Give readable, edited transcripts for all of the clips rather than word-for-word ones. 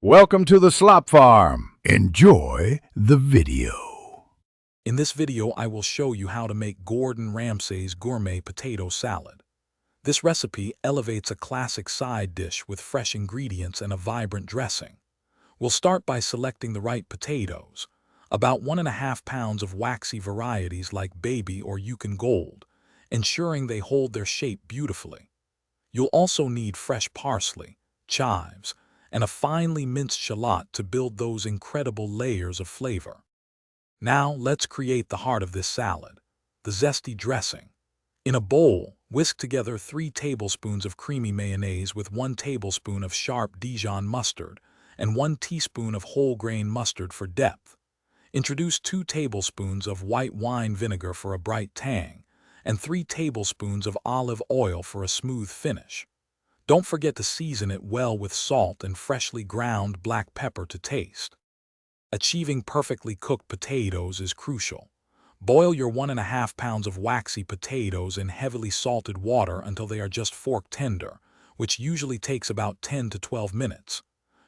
Welcome to the Slop Farm. Enjoy the video. In this video, I will show you how to make Gordon Ramsay's gourmet potato salad. This recipe elevates a classic side dish with fresh ingredients and a vibrant dressing. We'll start by selecting the right potatoes, about 1.5 pounds of waxy varieties like Baby or Yukon Gold, ensuring they hold their shape beautifully. You'll also need fresh parsley, chives, and a finely minced shallot to build those incredible layers of flavor. Now let's create the heart of this salad, the zesty dressing. In a bowl, whisk together 3 tablespoons of creamy mayonnaise with 1 tablespoon of sharp Dijon mustard and 1 teaspoon of whole grain mustard for depth. Introduce 2 tablespoons of white wine vinegar for a bright tang and 3 tablespoons of olive oil for a smooth finish. Don't forget to season it well with salt and freshly ground black pepper to taste. Achieving perfectly cooked potatoes is crucial. Boil your 1.5 pounds of waxy potatoes in heavily salted water until they are just fork tender, which usually takes about 10 to 12 minutes.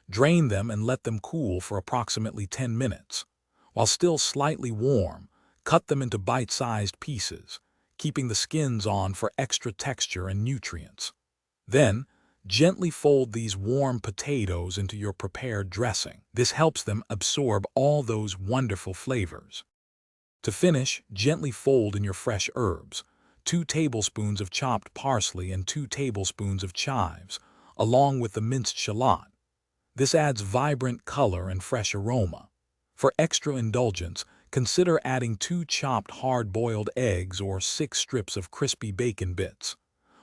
Drain them and let them cool for approximately 10 minutes. While still slightly warm, cut them into bite-sized pieces, keeping the skins on for extra texture and nutrients. Then, gently fold these warm potatoes into your prepared dressing. This helps them absorb all those wonderful flavors. To finish, gently fold in your fresh herbs, 2 tablespoons of chopped parsley and 2 tablespoons of chives, along with the minced shallot. This adds vibrant color and fresh aroma. For extra indulgence, consider adding 2 chopped hard-boiled eggs or 6 strips of crispy bacon bits.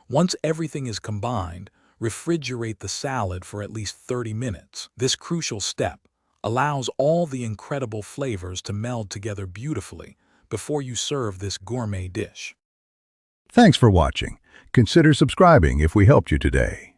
Once everything is combined, refrigerate the salad for at least 30 minutes. This crucial step allows all the incredible flavors to meld together beautifully before you serve this gourmet dish. Thanks for watching. Consider subscribing if we helped you today.